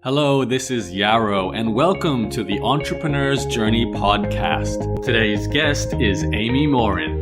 Hello, this is Yaro, and welcome to the Entrepreneur's Journey podcast. Today's guest is Amy Morin.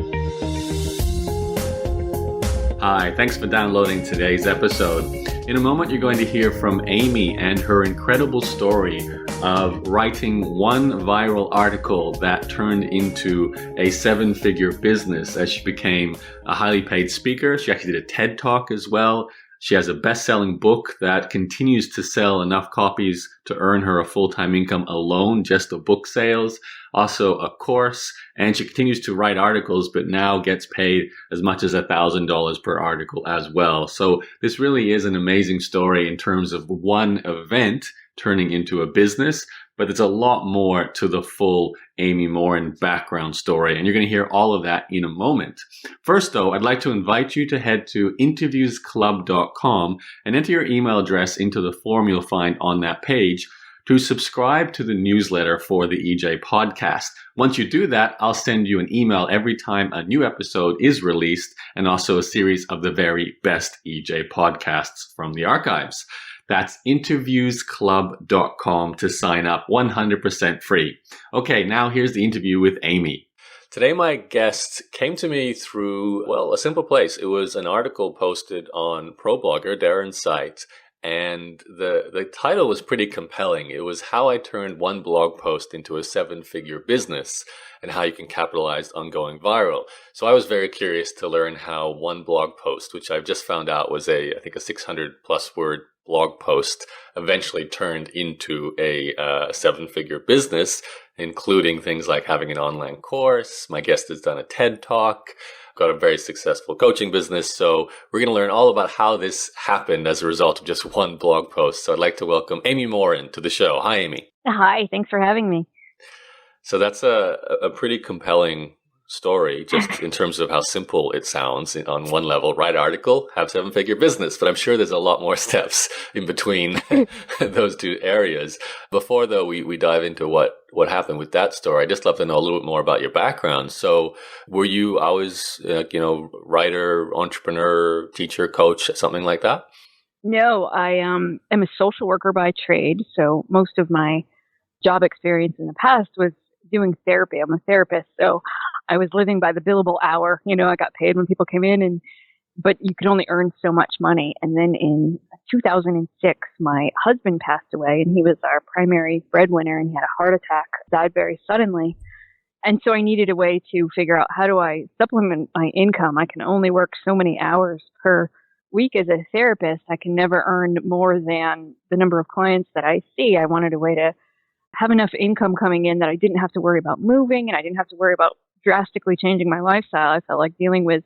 Hi, thanks for downloading today's episode. In a moment, you're going to hear from Amy and her incredible story of writing one viral article that turned into a seven-figure business as she became a highly paid speaker. She actually did a TED Talk as well. She has a best-selling book that continues to sell enough copies to earn her a full-time income alone, just of book sales. Also a course, and she continues to write articles, but now gets paid as much as $1,000 per article as well. So this really is an amazing story in terms of one event turning into a business, but there's a lot more to the full Amy Morin background story, and you're going to hear all of that in a moment. First, though, I'd like to invite you to head to interviewsclub.com and enter your email address into the form you'll find on that page to subscribe to the newsletter for the EJ podcast. Once you do that, I'll send you an email every time a new episode is released, and also a series of the very best EJ podcasts from the archives. That's interviewsclub.com to sign up, 100% free. Okay, now here's the interview with Amy. Today, my guest came to me through, a simple place. It was an article posted on ProBlogger, Darren's site, and the title was pretty compelling. It was how I turned one blog post into a seven-figure business and how you can capitalize on going viral. So I was very curious to learn how one blog post, which I've just found out was I think a 600 plus word blog post, eventually turned into a seven-figure business, including things like having an online course. My guest has done a TED Talk, got a very successful coaching business. So we're going to learn all about how this happened as a result of just one blog post. So I'd like to welcome Amy Morin to the show. Hi, Amy. Hi, thanks for having me. So that's a pretty compelling story, just in terms of how simple it sounds on one level. Write article, have seven-figure business. But I'm sure there's a lot more steps in between those two areas. Before, though, we dive into what happened with that story, I'd just love to know a little bit more about your background. So were you always, writer, entrepreneur, teacher, coach, something like that? No, I am a social worker by trade. So most of my job experience in the past was doing therapy. I'm a therapist. So I was living by the billable hour. I got paid when people came in, but you could only earn so much money. And then in 2006, my husband passed away, and he was our primary breadwinner, and he had a heart attack, died very suddenly. And so I needed a way to figure out, how do I supplement my income? I can only work so many hours per week as a therapist. I can never earn more than the number of clients that I see. I wanted a way to have enough income coming in that I didn't have to worry about moving, and I didn't have to worry about drastically changing my lifestyle. I felt like dealing with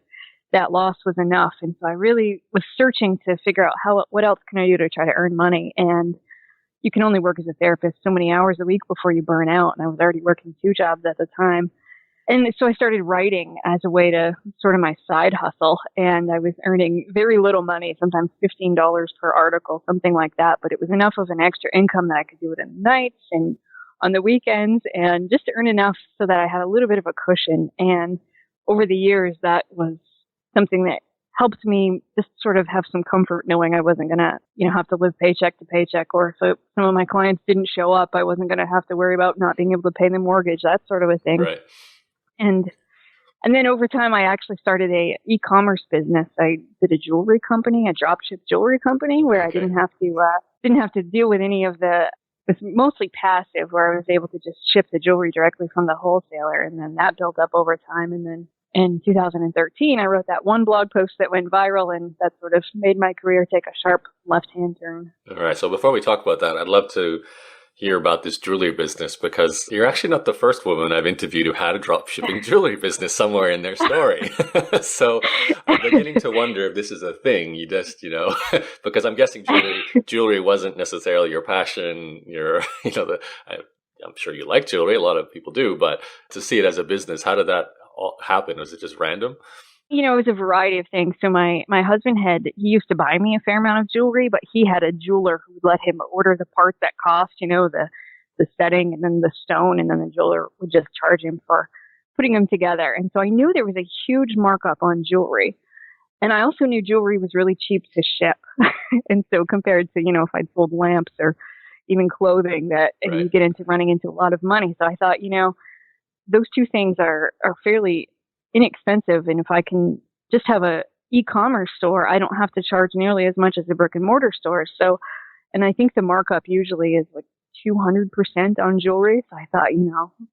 that loss was enough. And so I really was searching to figure out what else can I do to try to earn money. And you can only work as a therapist so many hours a week before you burn out. And I was already working 2 jobs at the time. And so I started writing as a way to sort of my side hustle. And I was earning very little money, sometimes $15 per article, something like that. But it was enough of an extra income that I could do it in the nights and on the weekends, and just to earn enough so that I had a little bit of a cushion. And over the years, that was something that helped me just sort of have some comfort knowing I wasn't going to, have to live paycheck to paycheck, or if some of my clients didn't show up, I wasn't going to have to worry about not being able to pay the mortgage, that sort of a thing. Right. And then over time, I actually started a e-commerce business. I did a jewelry company, a dropship jewelry company, where I didn't have to deal with any of the. It was mostly passive, where I was able to just ship the jewelry directly from the wholesaler, and then that built up over time. And then in 2013, I wrote that one blog post that went viral, and that sort of made my career take a sharp left-hand turn. All right. So before we talk about that, I'd love to hear about this jewelry business, because you're actually not the first woman I've interviewed who had a drop shipping jewelry business somewhere in their story. So I'm beginning to wonder if this is a thing. You just, because I'm guessing jewelry wasn't necessarily your passion. I'm sure you like jewelry. A lot of people do, but to see it as a business, how did that all happen? Was it just random? It was a variety of things. So my husband he used to buy me a fair amount of jewelry, but he had a jeweler who would let him order the parts that cost, the setting and then the stone, and then the jeweler would just charge him for putting them together. And so I knew there was a huge markup on jewelry. And I also knew jewelry was really cheap to ship. And so compared to, if I'd sold lamps or even clothing that Right. you get into running into a lot of money. So I thought, those two things are fairly inexpensive. And if I can just have a e-commerce store, I don't have to charge nearly as much as a brick and mortar store. So, and I think the markup usually is like 200% on jewelry. So I thought,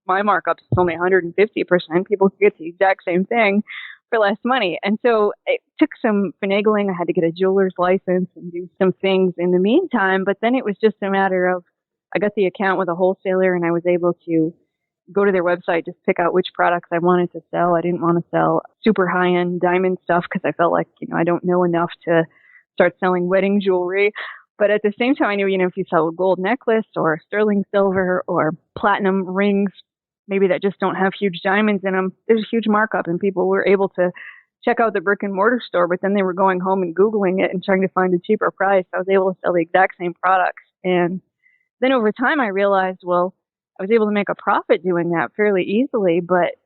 my markup is only 150%. People can get the exact same thing for less money. And so it took some finagling. I had to get a jeweler's license and do some things in the meantime. But then it was just a matter of, I got the account with a wholesaler and I was able to go to their website, just pick out which products I wanted to sell. I didn't want to sell super high-end diamond stuff because I felt like, I don't know enough to start selling wedding jewelry. But at the same time, I knew, if you sell a gold necklace or sterling silver or platinum rings, maybe that just don't have huge diamonds in them, there's a huge markup, and people were able to check out the brick and mortar store, but then they were going home and Googling it and trying to find a cheaper price. I was able to sell the exact same products. And then over time, I realized, well, I was able to make a profit doing that fairly easily, but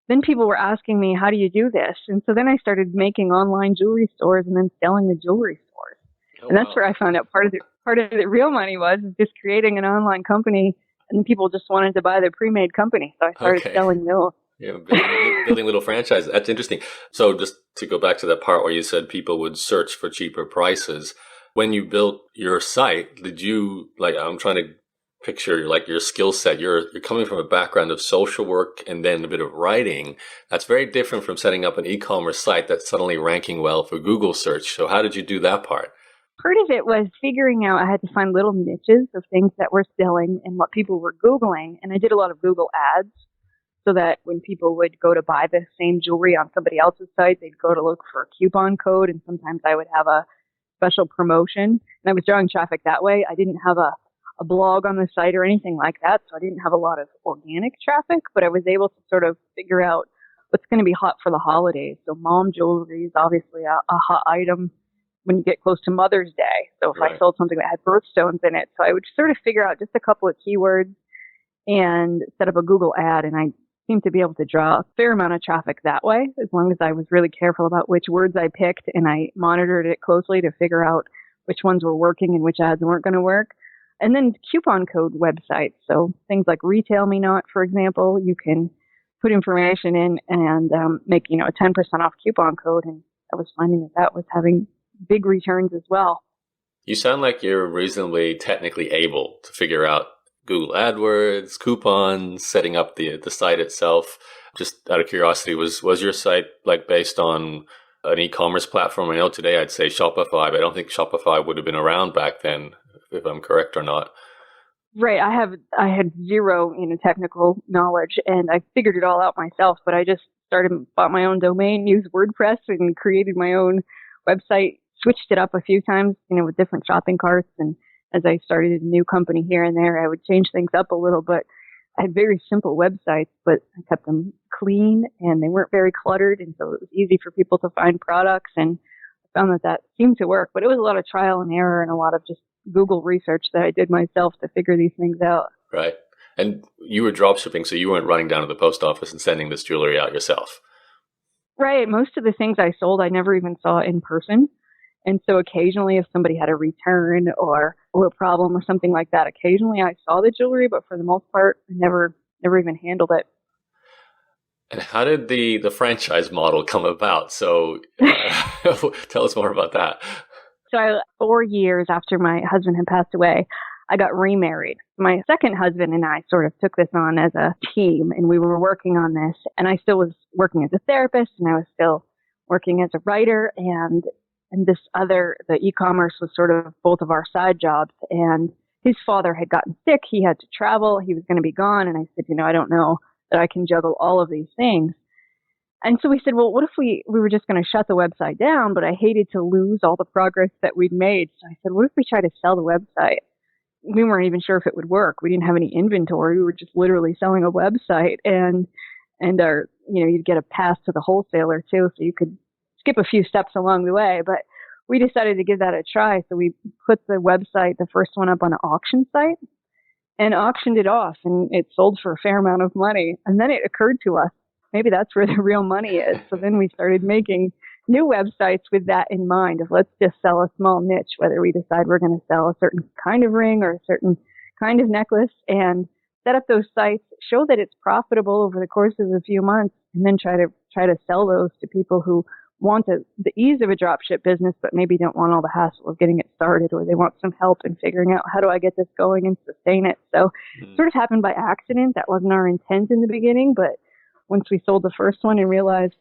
then people were asking me, how do you do this? And so then I started making online jewelry stores and then selling the jewelry stores. Oh, and that's wow. where I found out part of the real money was just creating an online company, and people just wanted to buy the pre-made company. So I started selling those. Yeah, building little franchises. That's interesting. So just to go back to that part where you said people would search for cheaper prices, when you built your site, did you, I'm trying to picture your skill set. You're coming from a background of social work and then a bit of writing. That's very different from setting up an e-commerce site that's suddenly ranking well for Google search. So how did you do that part? Part of it was figuring out I had to find little niches of things that were selling and what people were Googling. And I did a lot of Google ads so that when people would go to buy the same jewelry on somebody else's site, they'd go to look for a coupon code. And sometimes I would have a special promotion. And I was drawing traffic that way. I didn't have a blog on the site or anything like that. So I didn't have a lot of organic traffic, but I was able to sort of figure out what's going to be hot for the holidays. So mom jewelry is obviously a hot item when you get close to Mother's Day. So if I sold something that had birthstones in it, so I would sort of figure out just a couple of keywords and set up a Google ad. And I seemed to be able to draw a fair amount of traffic that way, as long as I was really careful about which words I picked and I monitored it closely to figure out which ones were working and which ads weren't going to work. And then coupon code websites. So things like Retail Me Not, for example, you can put information in and make, a 10% off coupon code. And I was finding that was having big returns as well. You sound like you're reasonably technically able to figure out Google AdWords, coupons, setting up the site itself. Just out of curiosity, was your site based on an e-commerce platform? I know today I'd say Shopify, but I don't think Shopify would have been around back then, if I'm correct or not. Right. I had zero, technical knowledge, and I figured it all out myself, but I just bought my own domain, used WordPress, and created my own website, switched it up a few times, with different shopping carts. And as I started a new company here and there, I would change things up a little, but I had very simple websites, but I kept them clean and they weren't very cluttered. And so it was easy for people to find products. And I found that seemed to work, but it was a lot of trial and error and a lot of just Google research that I did myself to figure these things out. Right. And you were drop shipping, so you weren't running down to the post office and sending this jewelry out yourself. Right. Most of the things I sold, I never even saw in person. And so occasionally if somebody had a return or a little problem or something like that, occasionally I saw the jewelry, but for the most part, I never even handled it. And how did the franchise model come about? So tell us more about that. So 4 years after my husband had passed away, I got remarried. My second husband and I sort of took this on as a team, and we were working on this. And I still was working as a therapist, and I was still working as a writer. And the e-commerce was sort of both of our side jobs. And his father had gotten sick. He had to travel. He was going to be gone. And I said, I don't know that I can juggle all of these things. And so we said, well, what if we were just going to shut the website down, but I hated to lose all the progress that we'd made. So I said, what if we try to sell the website? We weren't even sure if it would work. We didn't have any inventory. We were just literally selling a website, and our, you'd get a pass to the wholesaler too. So you could skip a few steps along the way, but we decided to give that a try. So we put the website, the first one, up on an auction site and auctioned it off, and it sold for a fair amount of money. And then it occurred to us, maybe that's where the real money is. So then we started making new websites with that in mind of let's just sell a small niche, whether we decide we're going to sell a certain kind of ring or a certain kind of necklace, and set up those sites, show that it's profitable over the course of a few months, and then try to sell those to people who want the ease of a dropship business, but maybe don't want all the hassle of getting it started, or they want some help in figuring out how do I get this going and sustain it. So it sort of happened by accident. That wasn't our intent in the beginning, but once we sold the first one and realized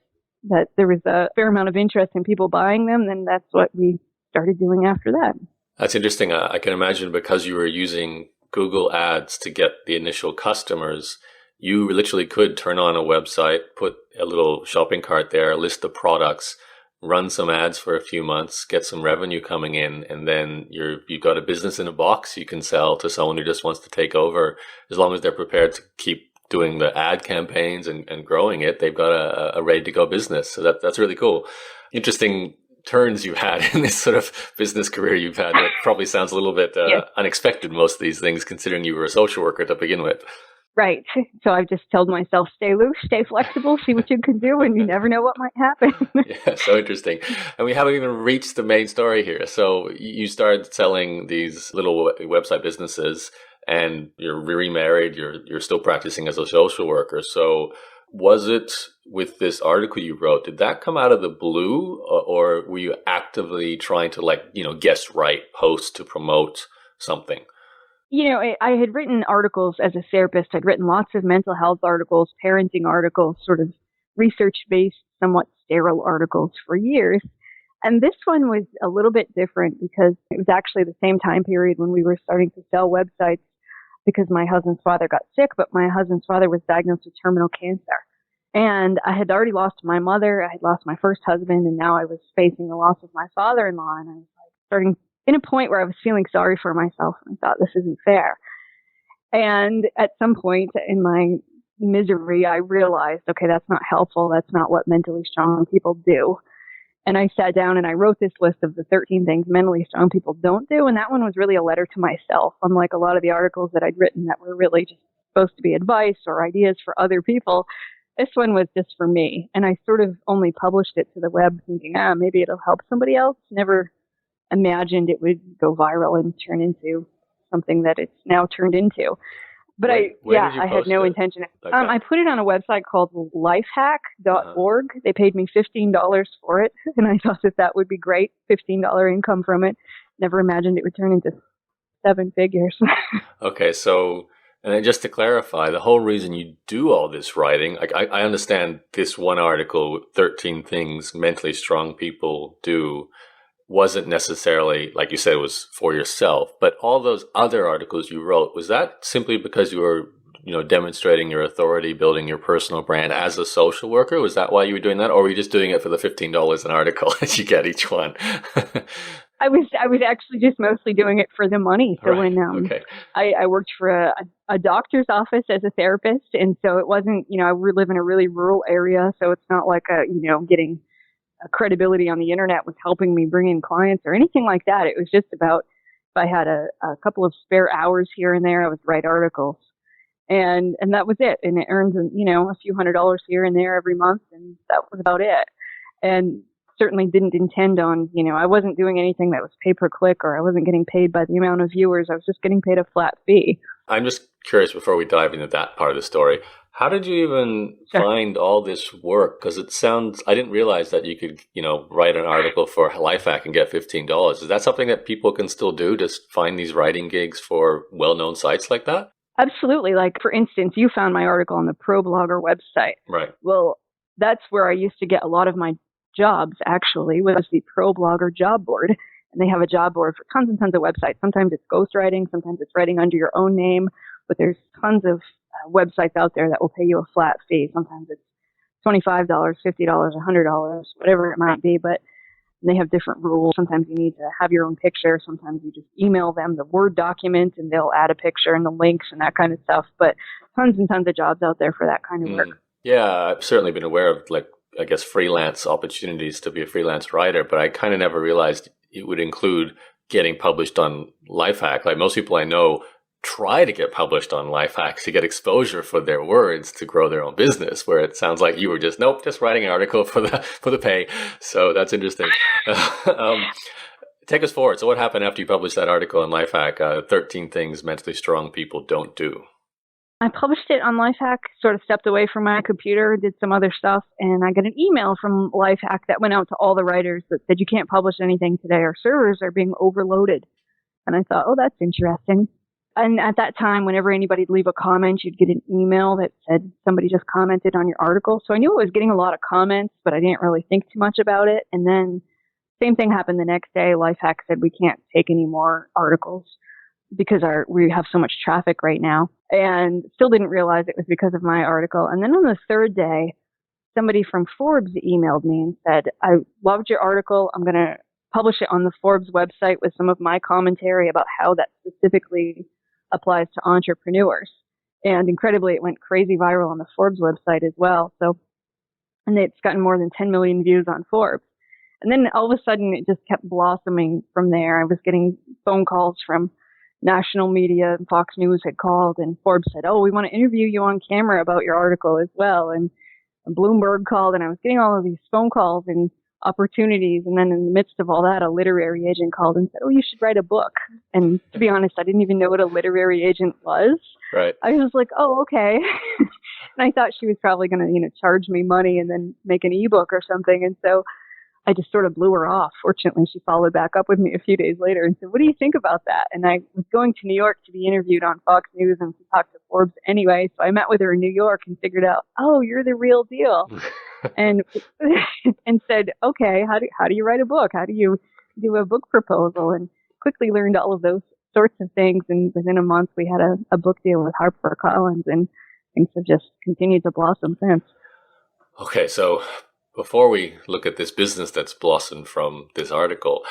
that there was a fair amount of interest in people buying them, then that's what we started doing after that. That's interesting. I can imagine because you were using Google Ads to get the initial customers, you literally could turn on a website, put a little shopping cart there, a list of products, run some ads for a few months, get some revenue coming in, and then you've got a business in a box you can sell to someone who just wants to take over. As long as they're prepared to keep doing the ad campaigns and growing it, they've got a ready-to-go business. So that's really cool. Interesting turns you've had in this sort of business career you've had. That probably sounds a little bit unexpected, most of these things, considering you were a social worker to begin with. Right. So I've just told myself, stay loose, stay flexible, see what you can do, and you never know what might happen. Yeah, so interesting. And we haven't even reached the main story here. So you started selling these little website businesses, and you're remarried, you're still practicing as a social worker. So was it with this article you wrote, did that come out of the blue, or were you actively trying to guest write posts to promote something? I had written articles as a therapist. I'd written lots of mental health articles, parenting articles, sort of research-based, somewhat sterile articles for years. And this one was a little bit different because it was actually the same time period when we were starting to sell websites, because my husband's father got sick, but my husband's father was diagnosed with terminal cancer. And I had already lost my mother, I had lost my first husband, and now I was facing the loss of my father-in-law, and I was starting in a point where I was feeling sorry for myself, and I thought, this isn't fair. And at some point in my misery, I realized, okay, that's not helpful. That's not what mentally strong people do. And I sat down and I wrote this list of the 13 things mentally strong people don't do. And that one was really a letter to myself, unlike a lot of the articles that I'd written that were really just supposed to be advice or ideas for other people. This one was just for me. And I sort of only published it to the web thinking, maybe it'll help somebody else. Never imagined it would go viral and turn into something that it's now turned into. But I had no intention. I put it on a website called lifehack.org. They paid me $15 for it, and I thought that would be great, $15 income from it. Never imagined it would turn into 7 figures. Okay, so, and then just to clarify, the whole reason you do all this writing, I understand this one article, 13 things mentally strong people do, wasn't necessarily, like you said, it was for yourself, but all those other articles you wrote, was that simply because you were, demonstrating your authority, building your personal brand as a social worker? Was that why you were doing that? Or were you just doing it for the $15 an article that you get each one? I was actually just mostly doing it for the money. So when I worked for a doctor's office as a therapist, and so it wasn't, I live in a really rural area, so it's not like getting credibility on the internet was helping me bring in clients or anything like that. It was just about, if I had a couple of spare hours here and there, I would write articles, and that was it. And it earned a few $100s here and there every month, and that was about it. And certainly didn't intend on, I wasn't doing anything that was pay per click, or I wasn't getting paid by the amount of viewers. I was just getting paid a flat fee. I'm just curious, before we dive into that part of the story, how did you even find all this work? Because I didn't realize that you could, write an article for Lifehack and get $15. Is that something that people can still do, just find these writing gigs for well-known sites like that? Absolutely. Like, for instance, you found my article on the ProBlogger website. Right. Well, that's where I used to get a lot of my jobs, actually, was the ProBlogger job board. And they have a job board for tons and tons of websites. Sometimes it's ghostwriting, sometimes it's writing under your own name, but there's tons of websites out there that will pay you a flat fee. Sometimes it's $25, $50, $100, whatever it might be, but they have different rules. Sometimes you need to have your own picture. Sometimes you just email them the Word document and they'll add a picture and the links and that kind of stuff. But tons and tons of jobs out there for that kind of work. Yeah, I've certainly been aware of, freelance opportunities to be a freelance writer, but I kind of never realized it would include getting published on Lifehack. Like, most people I know try to get published on Lifehacks to get exposure for their words to grow their own business, where it sounds like you were just, nope, just writing an article for the pay. So that's interesting. Take us forward. So what happened after you published that article on Lifehack, 13 Things Mentally Strong People Don't Do? I published it on Lifehack, sort of stepped away from my computer, did some other stuff, and I got an email from Lifehack that went out to all the writers that said, you can't publish anything today. Our servers are being overloaded. And I thought, oh, that's interesting. And at that time, whenever anybody'd leave a comment, you'd get an email that said somebody just commented on your article. So I knew I was getting a lot of comments, but I didn't really think too much about it. And then same thing happened the next day. Lifehack said we can't take any more articles because we have so much traffic right now, and still didn't realize it was because of my article. And then on the third day, somebody from Forbes emailed me and said, I loved your article. I'm going to publish it on the Forbes website with some of my commentary about how that specifically applies to entrepreneurs. And incredibly, it went crazy viral on the Forbes website as well. So, and it's gotten more than 10 million views on Forbes. And then all of a sudden, it just kept blossoming from there. I was getting phone calls from national media. Fox News had called, and Forbes said, oh, we want to interview you on camera about your article as well. And Bloomberg called, and I was getting all of these phone calls and opportunities. And then in the midst of all that, a literary agent called and said, oh, you should write a book. And to be honest, I didn't even know what a literary agent was. Right. I was like, oh, okay. And I thought she was probably going to, charge me money and then make an ebook or something. And so I just sort of blew her off. Fortunately, she followed back up with me a few days later and said, what do you think about that? And I was going to New York to be interviewed on Fox News and to talk to Forbes anyway. So I met with her in New York and figured out, oh, you're the real deal. and said, okay, how do you write a book? How do you do a book proposal? And quickly learned all of those sorts of things. And within a month, we had a book deal with HarperCollins, and things have just continued to blossom since. Okay, so before we look at this business that's blossomed from this article,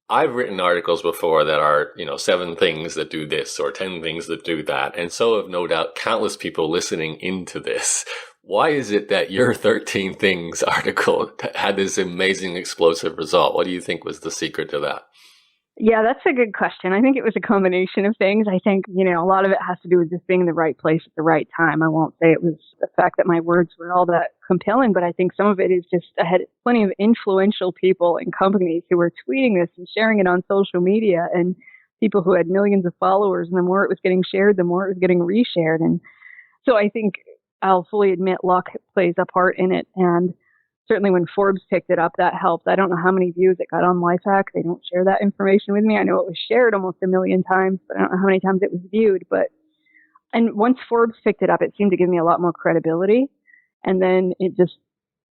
I've written articles before that are, 7 things that do this or 10 things that do that. And so have no doubt countless people listening into this. Why is it that your 13 things article had this amazing explosive result? What do you think was the secret to that? Yeah, that's a good question. I think it was a combination of things. I think, a lot of it has to do with just being in the right place at the right time. I won't say it was the fact that my words were all that compelling, but I think some of it is just I had plenty of influential people and companies who were tweeting this and sharing it on social media, and people who had millions of followers. And the more it was getting shared, the more it was getting reshared. And so I think I'll fully admit luck plays a part in it. And certainly when Forbes picked it up, that helped. I don't know how many views it got on Lifehack. They don't share that information with me. I know it was shared almost 1 million times, but I don't know how many times it was viewed. And once Forbes picked it up, it seemed to give me a lot more credibility. And then it just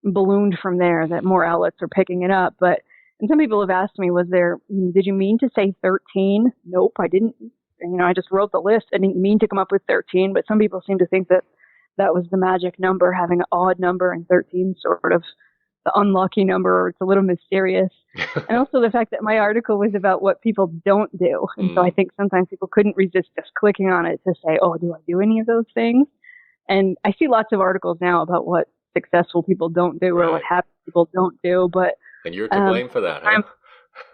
ballooned from there, that more outlets are picking it up. And some people have asked me, did you mean to say 13? Nope, I didn't. I just wrote the list. I didn't mean to come up with 13, but some people seem to think that was the magic number, having an odd number, and 13 sort of the unlucky number, or it's a little mysterious. And also the fact that my article was about what people don't do. And so I think sometimes people couldn't resist just clicking on it to say, oh, do I do any of those things? And I see lots of articles now about what successful people don't do or what happy people don't do. And you're to blame for that, huh?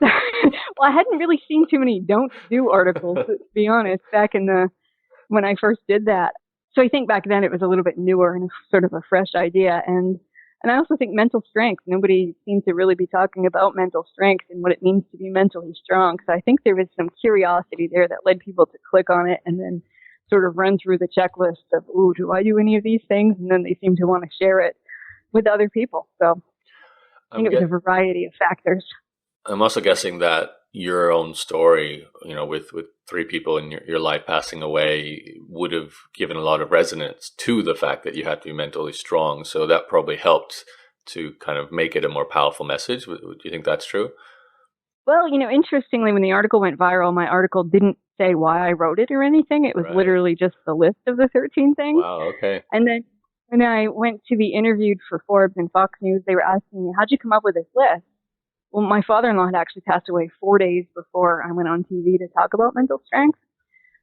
Well, I hadn't really seen too many don't do articles, to be honest, back when I first did that. So I think back then it was a little bit newer and sort of a fresh idea. And I also think mental strength. Nobody seemed to really be talking about mental strength and what it means to be mentally strong. So I think there was some curiosity there that led people to click on it and then sort of run through the checklist of, ooh, do I do any of these things? And then they seem to want to share it with other people. So I think it was a variety of factors. I'm also guessing that your own story, with 3 people in your life passing away, would have given a lot of resonance to the fact that you had to be mentally strong. So that probably helped to kind of make it a more powerful message. Do you think that's true? Well, interestingly, when the article went viral, my article didn't say why I wrote it or anything. It was literally just the list of the 13 things. Wow, okay. And then when I went to be interviewed for Forbes and Fox News, they were asking me, how'd you come up with this list? Well, my father-in-law had actually passed away 4 days before I went on TV to talk about mental strength.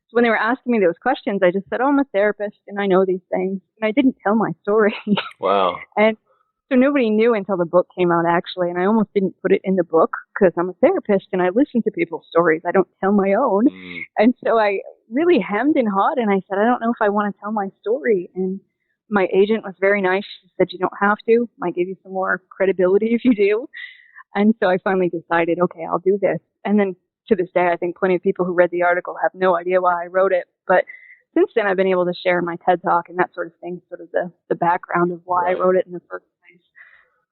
So when they were asking me those questions, I just said, oh, I'm a therapist and I know these things. And I didn't tell my story. Wow. And so nobody knew until the book came out, actually. And I almost didn't put it in the book because I'm a therapist and I listen to people's stories. I don't tell my own. And so I really hemmed and hawed. And I said, I don't know if I want to tell my story. And my agent was very nice. She said, you don't have to. Might give you some more credibility if you do. And so I finally decided, okay, I'll do this. And then to this day, I think plenty of people who read the article have no idea why I wrote it. But since then, I've been able to share my TED Talk and that sort of thing, sort of the background of why I wrote it in the first place.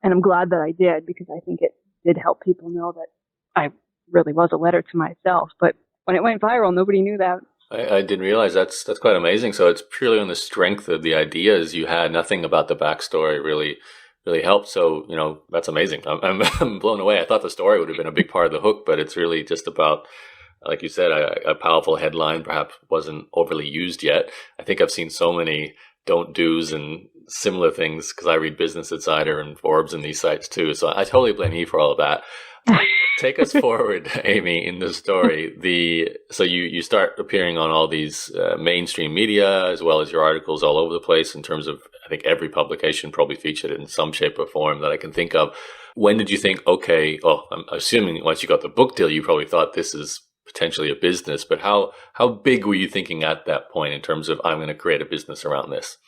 And I'm glad that I did, because I think it did help people know that I really was a letter to myself. But when it went viral, nobody knew that. I didn't realize that's quite amazing. So it's purely on the strength of the ideas you had. Nothing about the backstory really helped. So, that's amazing. I'm blown away. I thought the story would have been a big part of the hook, but it's really just about, like you said, a powerful headline perhaps wasn't overly used yet. I think I've seen so many don't do's and similar things because I read Business Insider and Forbes and these sites too. So I totally blame you for all of that. Take us forward, Amy, in the story. So you start appearing on all these mainstream media, as well as your articles all over the place. In terms of, I think every publication probably featured it in some shape or form that I can think of. When did you think, okay? Oh, I'm assuming once you got the book deal, you probably thought this is potentially a business. But how big were you thinking at that point in terms of I'm going to create a business around this?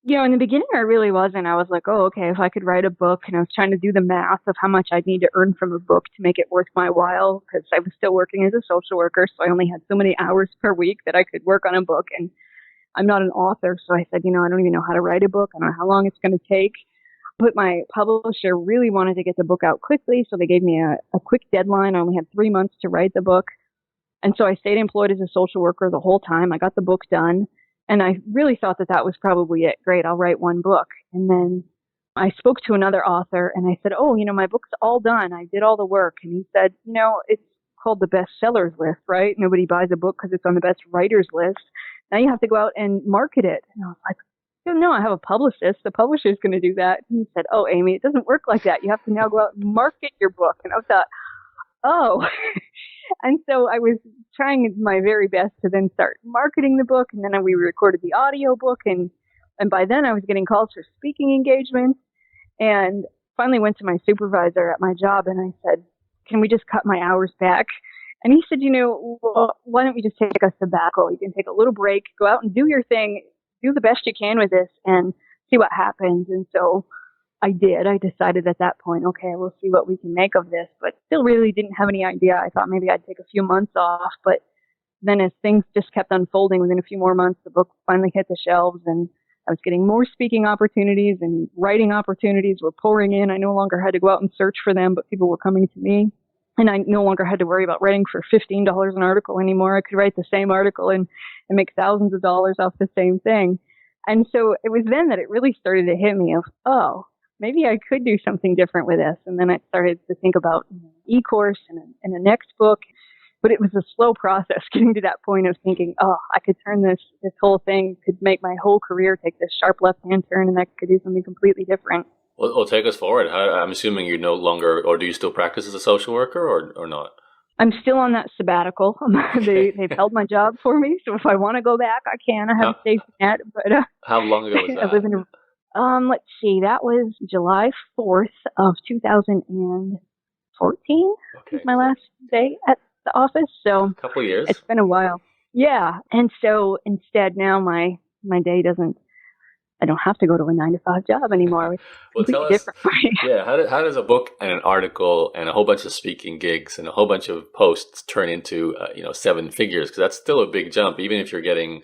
In the beginning, I really wasn't. I was like, oh, okay, if I could write a book, and I was trying to do the math of how much I'd need to earn from a book to make it worth my while, because I was still working as a social worker, so I only had so many hours per week that I could work on a book, and I'm not an author, so I said, I don't even know how to write a book. I don't know how long it's going to take. But my publisher really wanted to get the book out quickly, so they gave me a quick deadline. I only had 3 months to write the book, and so I stayed employed as a social worker the whole time. I got the book done. And I really thought that was probably it. Great, I'll write one book. And then I spoke to another author and I said, oh, my book's all done. I did all the work. And he said, it's called the bestsellers list, right? Nobody buys a book because it's on the best writers list. Now you have to go out and market it. And I was like, no, I have a publicist. The publisher's going to do that. And he said, oh, Amy, it doesn't work like that. You have to now go out and market your book. And I thought, oh. And so I was trying my very best to then start marketing the book. And then we recorded the audio book. And by then I was getting calls for speaking engagements. And finally went to my supervisor at my job and I said, can we just cut my hours back? And he said, well, why don't we just take a sabbatical? You can take a little break, go out and do your thing, do the best you can with this and see what happens. And so I did. I decided at that point, okay, we'll see what we can make of this, but still really didn't have any idea. I thought maybe I'd take a few months off, but then as things just kept unfolding, within a few more months, the book finally hit the shelves and I was getting more speaking opportunities and writing opportunities were pouring in. I no longer had to go out and search for them, but people were coming to me. And I no longer had to worry about writing for $15 an article anymore. I could write the same article and make thousands of dollars off the same thing. And so it was then that it really started to hit me of, oh, maybe I could do something different with this. And then I started to think about e-course and a next book. But it was a slow process getting to that point of thinking, oh, I could turn this whole thing, could make my whole career take this sharp left-hand turn and I could do something completely different. Well, take us forward. I'm assuming you're no longer, or do you still practice as a social worker or not? I'm still on that sabbatical. They've held my job for me, so if I want to go back, I can. I have a safety net. But how long ago was that? I live in let's see, that was July 4th of 2014. Okay. Was my last day at the office. So a couple of years. It's been a while. Yeah, and so instead now my day doesn't. I don't have to go to a 9-to-5 job anymore. It's completely different. Yeah, how does a book and an article and a whole bunch of speaking gigs and a whole bunch of posts turn into 7 figures? Because that's still a big jump. Even if you're getting,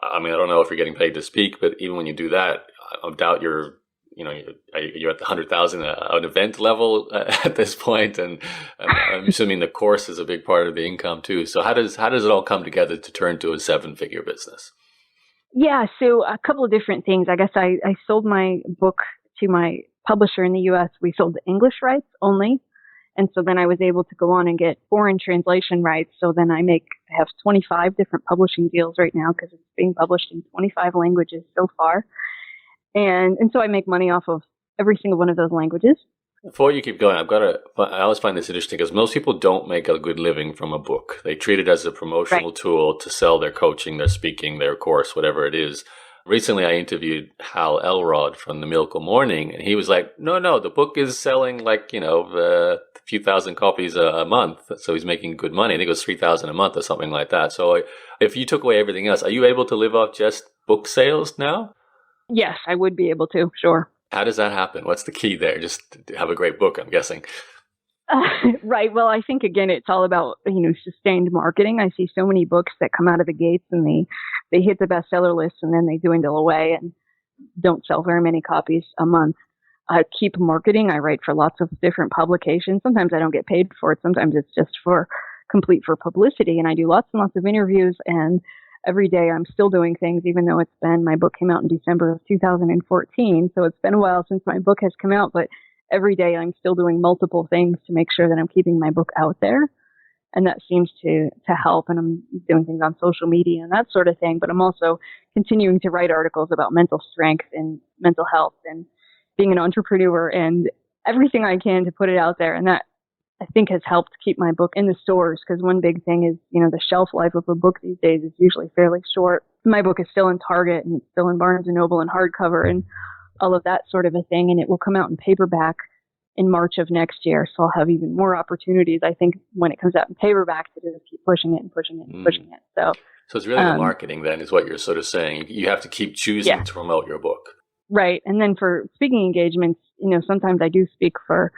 I don't know if you're getting paid to speak, but even when you do that, I doubt you're at the 100,000 an event level at this point, and I'm assuming the course is a big part of the income too. So how does it all come together to turn to a 7-figure business? Yeah, so a couple of different things. I guess I sold my book to my publisher in the U.S. We sold the English rights only. And so then I was able to go on and get foreign translation rights. So then I have 25 different publishing deals right now because it's being published in 25 languages so far. And so I make money off of every single one of those languages. Before you keep going, I always find this interesting because most people don't make a good living from a book. They treat it as a promotional tool to sell their coaching, their speaking, their course, whatever it is. Recently, I interviewed Hal Elrod from The Miracle Morning, and he was like, no, the book is selling few thousand copies a month. So he's making good money. I think it was 3,000 a month or something like that. So if you took away everything else, are you able to live off just book sales now? Yes, I would be able to, sure. How does that happen? What's the key there? Just to have a great book, I'm guessing. Right. Well, I think, again, it's all about, sustained marketing. I see so many books that come out of the gates and they hit the bestseller list and then they dwindle away and don't sell very many copies a month. I keep marketing. I write for lots of different publications. Sometimes I don't get paid for it. Sometimes it's just for publicity. And I do lots and lots of interviews. And every day I'm still doing things, even though my book came out in December of 2014. So it's been a while since my book has come out, but every day I'm still doing multiple things to make sure that I'm keeping my book out there. And that seems to help. And I'm doing things on social media and that sort of thing. But I'm also continuing to write articles about mental strength and mental health and being an entrepreneur and everything I can to put it out there. And that, I think, has helped keep my book in the stores, because one big thing is, the shelf life of a book these days is usually fairly short. My book is still in Target and it's still in Barnes & Noble and hardcover and all of that sort of a thing. And it will come out in paperback in March of next year. So I'll have even more opportunities, I think, when it comes out in paperback, to just keep pushing it and pushing it and pushing it. So it's really the marketing then is what you're sort of saying. You have to keep choosing to promote your book. Right. And then for speaking engagements, sometimes I do speak for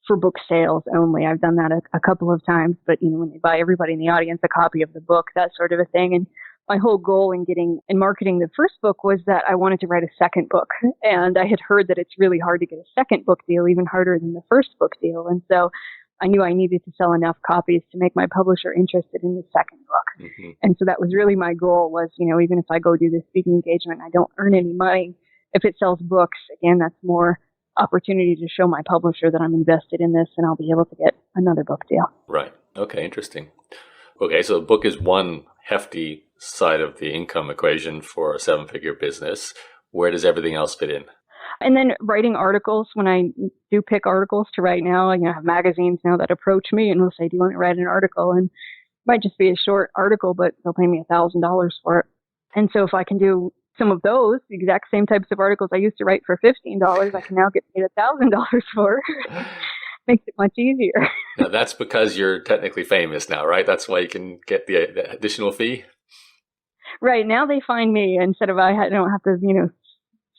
book sales only. I've done that a couple of times, but when they buy everybody in the audience a copy of the book, that sort of a thing. And my whole goal in marketing the first book was that I wanted to write a second book. And I had heard that it's really hard to get a second book deal, even harder than the first book deal. And so I knew I needed to sell enough copies to make my publisher interested in the second book. Mm-hmm. And so that was really my goal was, even if I go do this speaking engagement, I don't earn any money. If it sells books, again, that's more opportunity to show my publisher that I'm invested in this and I'll be able to get another book deal. Right. Okay, interesting. Okay, so the book is one hefty side of the income equation for a 7-figure business. Where does everything else fit in? And then writing articles. When I do pick articles to write now, I have magazines now that approach me and will say, do you want to write an article? And it might just be a short article, but they'll pay me $1,000 for it. And so if I can do some of those, the exact same types of articles I used to write for $15, I can now get paid $1,000 for. Makes it much easier. Now that's because you're technically famous now, right? That's why you can get the additional fee? Right. Now they find me instead of I don't have to,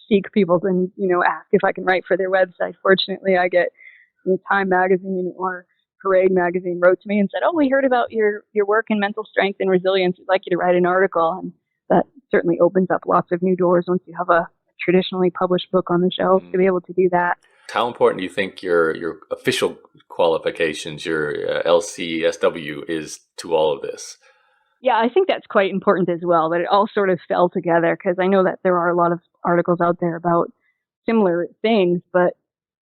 seek people and, ask if I can write for their website. Fortunately, I get Time Magazine or Parade Magazine wrote to me and said, oh, we heard about your work in mental strength and resilience. We'd like you to write an article. And that certainly opens up lots of new doors once you have a traditionally published book on the shelf to be able to do that. How important do you think your official qualifications, your LCSW, is to all of this? Yeah, I think that's quite important as well, that it all sort of fell together, because I know that there are a lot of articles out there about similar things, but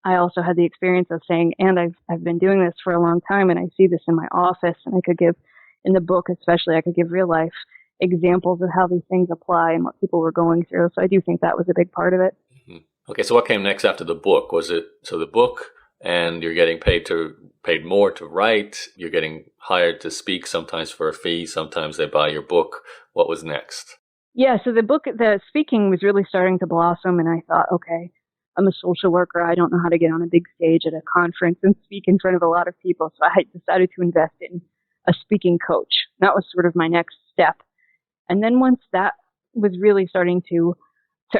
I also had the experience of saying, and I've been doing this for a long time, and I see this in my office, and I could give, in the book especially, I could give real life examples of how these things apply and what people were going through. So I do think that was a big part of it. Mm-hmm. Okay, so what came next after the book? Was it the book, and you're getting paid more to write, you're getting hired to speak, sometimes for a fee, sometimes they buy your book. What was next? Yeah, so the speaking was really starting to blossom, and I thought, okay, I'm a social worker. I don't know how to get on a big stage at a conference and speak in front of a lot of people. So I decided to invest in a speaking coach. That was sort of my next step. And then once that was really starting to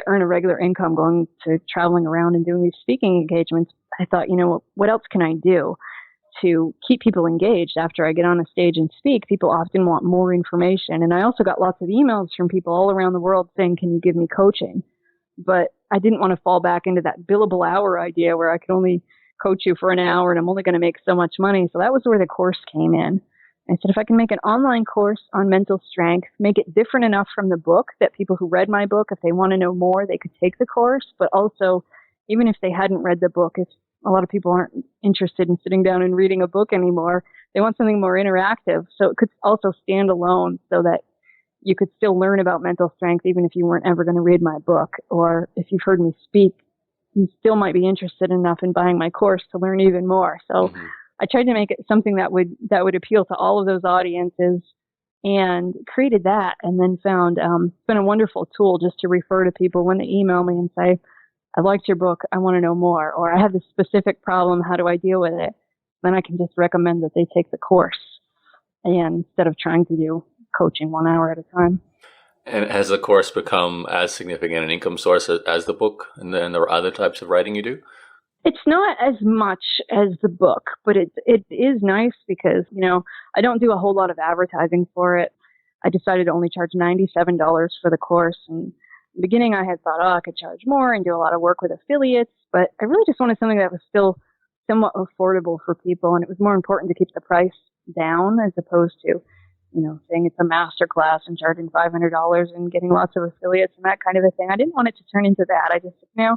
earn a regular income, going to traveling around and doing these speaking engagements, I thought, what else can I do to keep people engaged after I get on a stage and speak? People often want more information. And I also got lots of emails from people all around the world saying, can you give me coaching? But I didn't want to fall back into that billable hour idea where I could only coach you for an hour and I'm only going to make so much money. So that was where the course came in. I said, if I can make an online course on mental strength, make it different enough from the book that people who read my book, if they want to know more, they could take the course. But also, even if they hadn't read the book, if a lot of people aren't interested in sitting down and reading a book anymore, they want something more interactive. So it could also stand alone so that you could still learn about mental strength, even if you weren't ever going to read my book. Or if you've heard me speak, you still might be interested enough in buying my course to learn even more. So I tried to make it something that would appeal to all of those audiences, and created that, and then found it's been a wonderful tool just to refer to people when they email me and say, I liked your book, I want to know more, or I have this specific problem, how do I deal with it? then I can just recommend that they take the course, and instead of trying to do coaching 1 hour at a time. And has the course become as significant an income source as the book and then the other types of writing you do? It's not as much as the book, but it is nice because, I don't do a whole lot of advertising for it. I decided to only charge $97 for the course. And in the beginning, I had thought, I could charge more and do a lot of work with affiliates, but I really just wanted something that was still somewhat affordable for people. And it was more important to keep the price down as opposed to, saying it's a master class and charging $500 and getting lots of affiliates and that kind of a thing. I didn't want it to turn into that. I just, I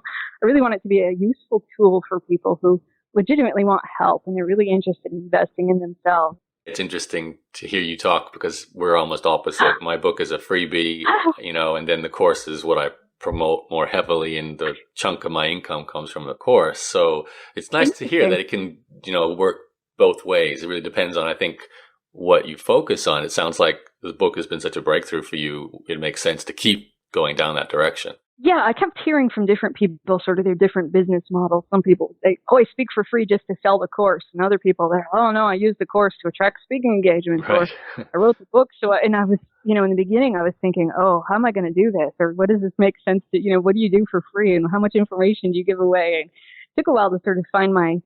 really want it to be a useful tool for people who legitimately want help and they're really interested in investing in themselves. It's interesting to hear you talk because we're almost opposite. My book is a freebie, and then the course is what I promote more heavily, and the chunk of my income comes from the course. So it's nice to hear that it can, work both ways. It really depends on, I think, what you focus on. It sounds like the book has been such a breakthrough for you. It makes sense to keep going down that direction. Yeah, I kept hearing from different people sort of their different business models. Some people say, I speak for free just to sell the course. And other people, they're, no, I use the course to attract speaking engagements. Right. Or I wrote the book. And I was, in the beginning, I was thinking, how am I going to do this? Or what does this make sense to, what do you do for free? And how much information do you give away? And it took a while to sort of find my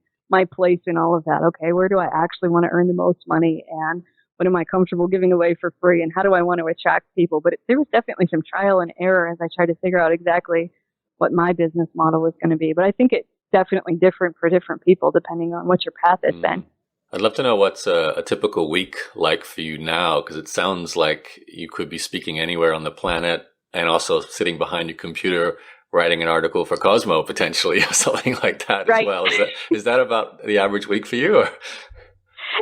place in all of that. Okay, where do I actually want to earn the most money? And what am I comfortable giving away for free? And how do I want to attract people? But there was definitely some trial and error as I tried to figure out exactly what my business model was going to be. But I think it's definitely different for different people depending on what your path has been. I'd love to know what's a typical week like for you now, because it sounds like you could be speaking anywhere on the planet and also sitting behind your computer writing an article for Cosmo potentially or something like that as well. Is that about the average week for you? Or?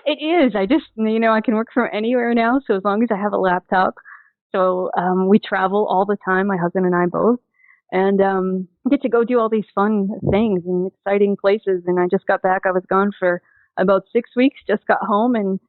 It is. I just, I can work from anywhere now. So as long as I have a laptop. So we travel all the time, my husband and I both, and get to go do all these fun things and exciting places. And I just got back. I was gone for about 6 weeks, just got home and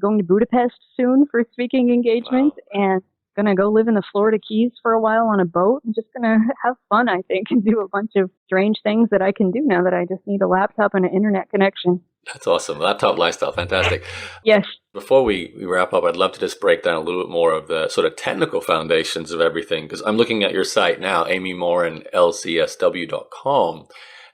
going to Budapest soon for speaking engagements. Wow. And going to go live in the Florida Keys for a while on a boat and just going to have fun, I think, and do a bunch of strange things that I can do now that I just need a laptop and an internet connection. That's awesome. Laptop lifestyle. Fantastic. Yes. Before we wrap up, I'd love to just break down a little bit more of the sort of technical foundations of everything, because I'm looking at your site now, amymorinlcsw.com,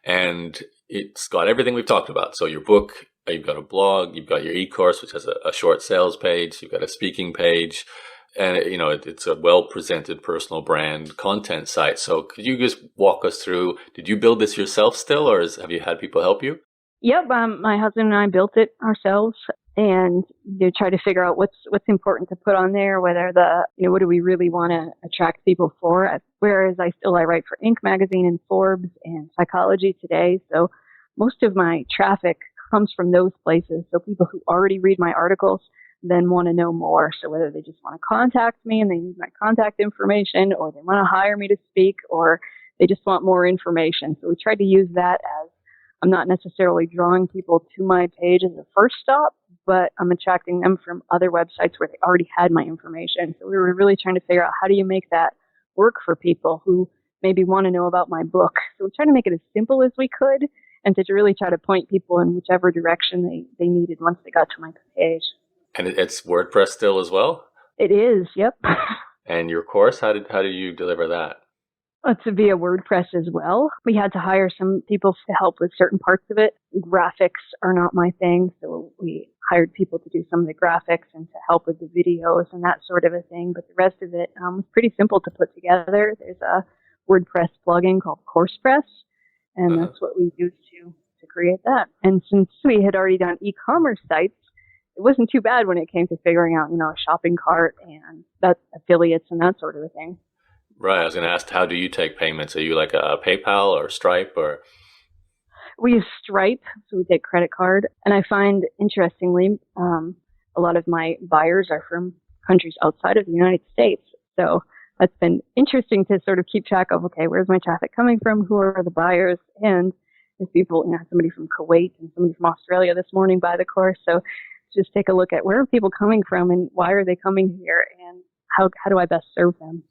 and it's got everything we've talked about. So your book, you've got a blog, you've got your e-course, which has a short sales page, you've got a speaking page, and it's a well-presented personal brand content site. So could you just walk us through, did you build this yourself still, or have you had people help you? Yep, my husband and I built it ourselves, and try to figure out what's important to put on there, whether what do we really want to attract people for. Whereas I write for Inc. magazine and Forbes and Psychology Today, so most of my traffic comes from those places. So people who already read my articles then want to know more. So whether they just want to contact me and they need my contact information, or they want to hire me to speak, or they just want more information. So we tried to use that as, I'm not necessarily drawing people to my page as a first stop, but I'm attracting them from other websites where they already had my information. So we were really trying to figure out, how do you make that work for people who maybe want to know about my book? So we tried to make it as simple as we could, and to really try to point people in whichever direction they needed once they got to my page. And it's WordPress still as well? It is, yep. And your course, how did you deliver that? It's via WordPress as well. We had to hire some people to help with certain parts of it. Graphics are not my thing, so we hired people to do some of the graphics and to help with the videos and that sort of a thing. But the rest of it was pretty simple to put together. There's a WordPress plugin called CoursePress, and that's what we used to create that. And since we had already done e-commerce sites, it wasn't too bad when it came to figuring out, a shopping cart and that affiliates and that sort of a thing. Right. I was going to ask, how do you take payments? Are you like a PayPal or Stripe or? We use Stripe, so we take credit card. And I find, interestingly, a lot of my buyers are from countries outside of the United States. So that's been interesting to sort of keep track of, okay, where's my traffic coming from? Who are the buyers? And if people, somebody from Kuwait and somebody from Australia this morning buy the course. So just take a look at, where are people coming from and why are they coming here? And how do I best serve them?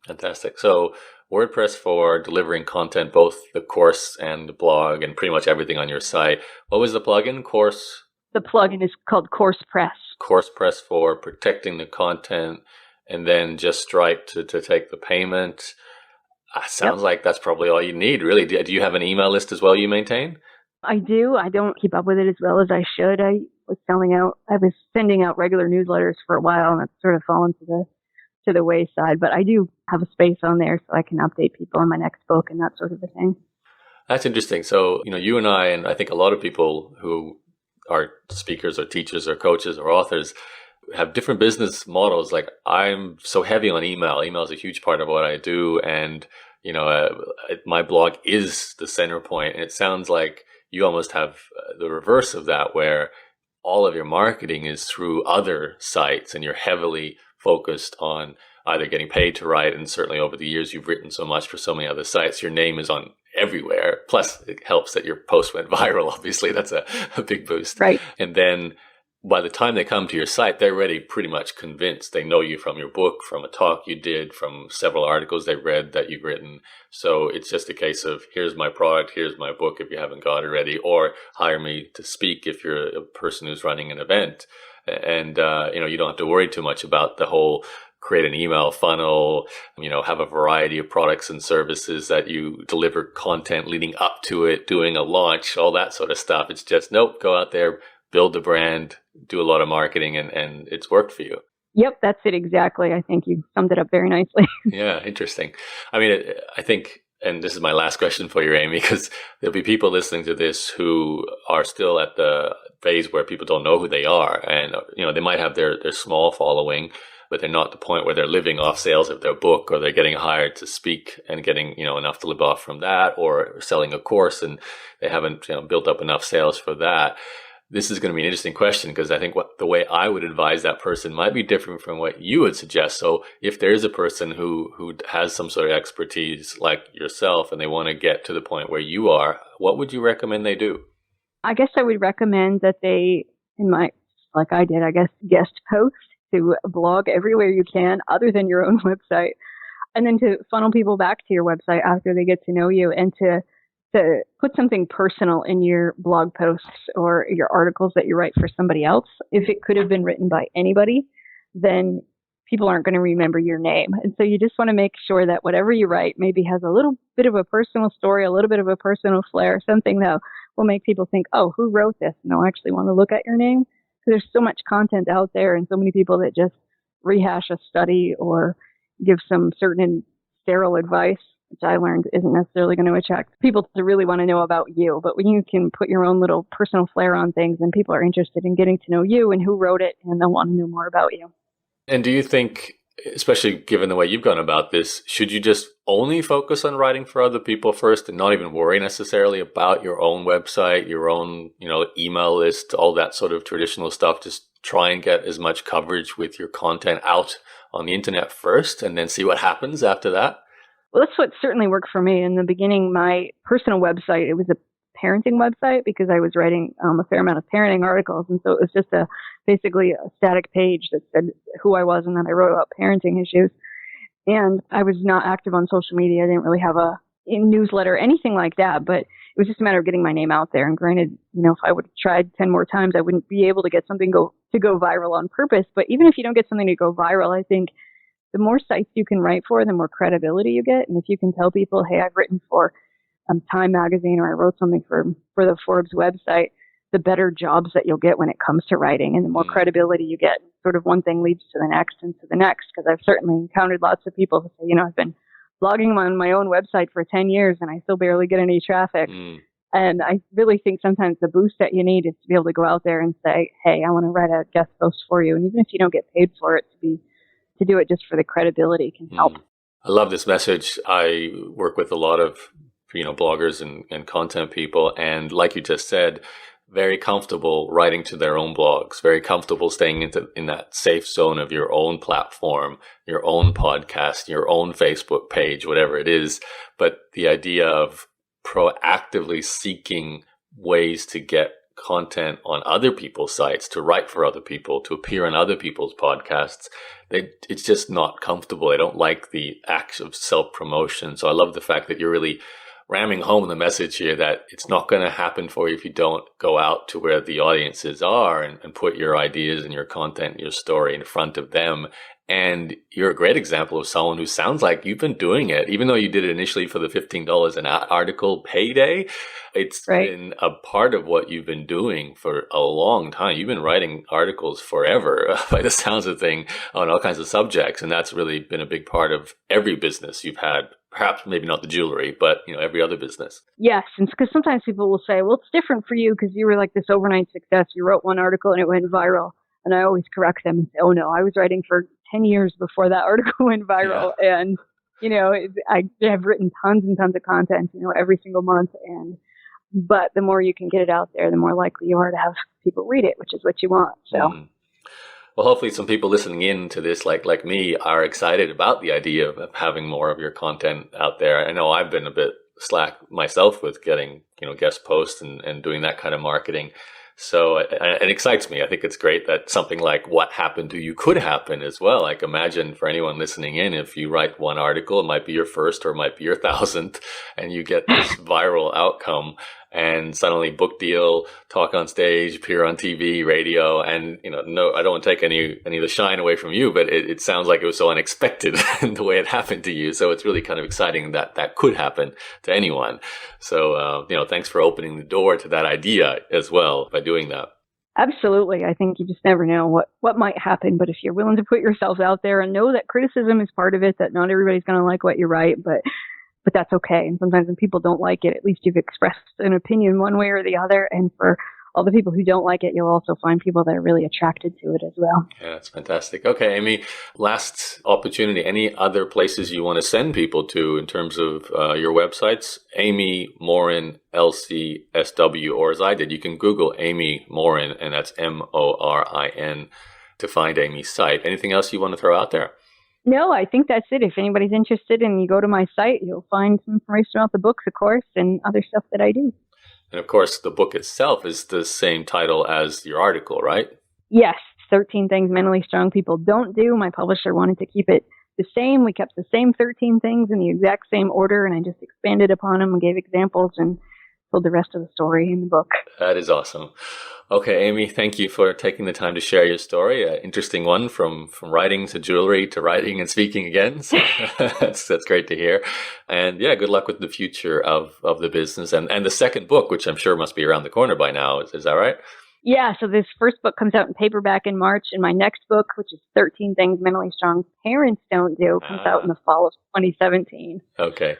Fantastic. So WordPress for delivering content, both the course and the blog and pretty much everything on your site. What was the plugin? Course? The plugin is called CoursePress. CoursePress for protecting the content, and then just Stripe to take the payment. Sounds like that's probably all you need, really. Do you have an email list as well you maintain? I do. I don't keep up with it as well as I should. I was sending out regular newsletters for a while, and it's sort of fallen to the wayside. But I do have a space on there so I can update people on my next book and that sort of a thing. That's interesting. So, you and I think a lot of people who are speakers or teachers or coaches or authors have different business models. Like, I'm so heavy on email. Email is a huge part of what I do. And, my blog is the center point. And it sounds like you almost have the reverse of that, where all of your marketing is through other sites and you're heavily focused on either getting paid to write. And certainly over the years, you've written so much for so many other sites. Your name is on everywhere. Plus, it helps that your post went viral. Obviously, that's a big boost. Right. And then by the time they come to your site, they're already pretty much convinced. They know you from your book, from a talk you did, from several articles they read that you've written. So it's just a case of, here's my product, here's my book if you haven't got it already, or hire me to speak if you're a person who's running an event. And, you don't have to worry too much about the whole create an email funnel, have a variety of products and services that you deliver content leading up to it, doing a launch, all that sort of stuff. It's just, nope, go out there, build the brand, do a lot of marketing, and it's worked for you. Yep, that's it exactly. I think you summed it up very nicely. Yeah, interesting. I mean, I think, and this is my last question for you, Amy, because there'll be people listening to this who are still at the phase where people don't know who they are. And, they might have their small following, but they're not at the point where they're living off sales of their book, or they're getting hired to speak and getting, enough to live off from that, or selling a course and they haven't, built up enough sales for that. This is going to be an interesting question, because I think the way I would advise that person might be different from what you would suggest. So if there is a person who has some sort of expertise like yourself and they want to get to the point where you are, what would you recommend they do? I guess I would recommend that they, like I did, guest post, to blog everywhere you can other than your own website, and then to funnel people back to your website after they get to know you, and to put something personal in your blog posts or your articles that you write for somebody else. If it could have been written by anybody, then people aren't going to remember your name. And so you just want to make sure that whatever you write maybe has a little bit of a personal story, a little bit of a personal flair, something that will make people think, oh, who wrote this? And they'll actually want to look at your name. Because there's so much content out there and so many people that just rehash a study or give some certain sterile advice, which I learned isn't necessarily going to attract people to really want to know about you. But when you can put your own little personal flair on things, and people are interested in getting to know you and who wrote it, and they'll want to know more about you. And do you think, especially given the way you've gone about this, should you just only focus on writing for other people first and not even worry necessarily about your own website, your own, email list, all that sort of traditional stuff? Just try and get as much coverage with your content out on the internet first, and then see what happens after that? Well, that's what certainly worked for me. In the beginning, my personal website, it was a parenting website because I was writing a fair amount of parenting articles. And so it was just basically a static page that said who I was, and then I wrote about parenting issues. And I was not active on social media. I didn't really have a newsletter, anything like that. But it was just a matter of getting my name out there. And granted, if I would have tried 10 more times, I wouldn't be able to get something to go viral on purpose. But even if you don't get something to go viral, I think the more sites you can write for, the more credibility you get. And if you can tell people, hey, I've written for Time magazine, or I wrote something for the Forbes website, the better jobs that you'll get when it comes to writing, and the more credibility you get. Sort of one thing leads to the next and to the next, because I've certainly encountered lots of people who say, I've been blogging on my own website for 10 years and I still barely get any traffic. And I really think sometimes the boost that you need is to be able to go out there and say, hey, I want to write a guest post for you. And even if you don't get paid for it, to do it just for the credibility can help. I love this message. I work with a lot of bloggers and content people, and like you just said, very comfortable writing to their own blogs, very comfortable staying in that safe zone of your own platform, your own podcast, your own Facebook page, whatever it is. But the idea of proactively seeking ways to get content on other people's sites, to write for other people, to appear on other people's podcasts, it's just not comfortable. They don't like the act of self-promotion. So I love the fact that you're really ramming home the message here that it's not going to happen for you if you don't go out to where the audiences are and put your ideas and your content and your story in front of them. And you're a great example of someone who sounds like you've been doing it, even though you did it initially for the $15 an article payday. It's been a part of what you've been doing for a long time. You've been writing articles forever, by the sounds of things, on all kinds of subjects. And that's really been a big part of every business you've had. Perhaps maybe not the jewelry, but every other business. Yes, and because sometimes people will say, well, it's different for you because you were like this overnight success. You wrote one article and it went viral. And I always correct them and say, oh no, I was writing for 10 years before that article went viral. Yeah. And, I have written tons and tons of content, every single month. But the more you can get it out there, the more likely you are to have people read it, which is what you want. So. Mm. Well, hopefully some people listening in to this, like me, are excited about the idea of having more of your content out there. I know I've been a bit slack myself with getting, guest posts and doing that kind of marketing. So it excites me. I think it's great that something like What Happened to You could happen as well. Like imagine for anyone listening in, if you write one article, it might be your first or it might be your 1,000th, and you get this viral outcome and suddenly book deal, talk on stage, appear on TV, radio. And, no, I don't want to take any of the shine away from you, but it sounds like it was so unexpected in the way it happened to you. So it's really kind of exciting that could happen to anyone. So, thanks for opening the door to that idea as well by doing that. Absolutely. I think you just never know what might happen. But if you're willing to put yourself out there and know that criticism is part of it, that not everybody's going to like what you write, but that's okay. And sometimes when people don't like it, at least you've expressed an opinion one way or the other. And for all the people who don't like it, you'll also find people that are really attracted to it as well. Yeah, that's fantastic. Okay, Amy, last opportunity. Any other places you want to send people to in terms of your websites? Amy Morin, LCSW, or as I did, you can Google Amy Morin, and that's Morin, to find Amy's site. Anything else you want to throw out there? No, I think that's it. If anybody's interested and you go to my site, you'll find some information about the books, of course, and other stuff that I do. And of course, the book itself is the same title as your article, right? Yes, 13 Things Mentally Strong People Don't Do. My publisher wanted to keep it the same. We kept the same 13 things in the exact same order, and I just expanded upon them and gave examples and told the rest of the story in the book. That is awesome. Okay, Amy, thank you for taking the time to share your story. An interesting one from writing to jewelry to writing and speaking again. So that's great to hear. And yeah, good luck with the future of the business and the second book, which I'm sure must be around the corner by now. Is that right? Yeah, so this first book comes out in paperback in March, and my next book, which is 13 Things Mentally Strong Parents Don't Do, comes out in the fall of 2017. Okay.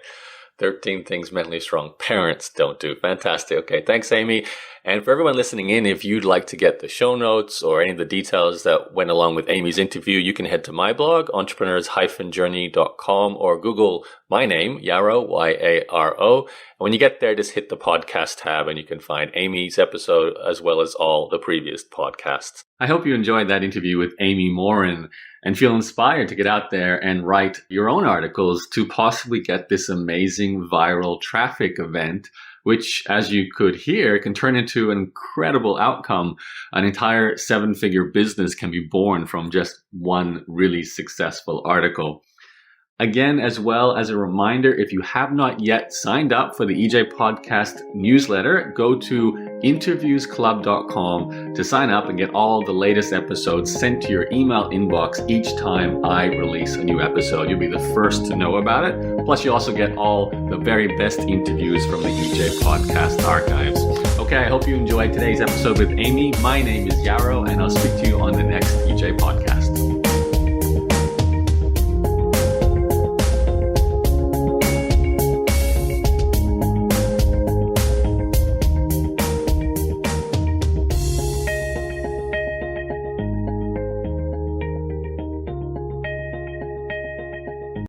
13 Things Mentally Strong Parents Don't Do. Fantastic. Okay, thanks, Amy. And for everyone listening in, if you'd like to get the show notes or any of the details that went along with Amy's interview, you can head to my blog, entrepreneurs-journey.com, or Google my name, Yaro, Y-A-R-O. And when you get there, just hit the podcast tab and you can find Amy's episode as well as all the previous podcasts. I hope you enjoyed that interview with Amy Morin and feel inspired to get out there and write your own articles to possibly get this amazing viral traffic event, which, as you could hear, can turn into an incredible outcome. An entire 7-figure business can be born from just one really successful article. Again, as well as a reminder, if you have not yet signed up for the EJ Podcast newsletter, go to interviewsclub.com to sign up and get all the latest episodes sent to your email inbox each time I release a new episode. You'll be the first to know about it. Plus, you also get all the very best interviews from the EJ Podcast archives. Okay, I hope you enjoyed today's episode with Amy. My name is Yaro, and I'll speak to you on the next EJ Podcast.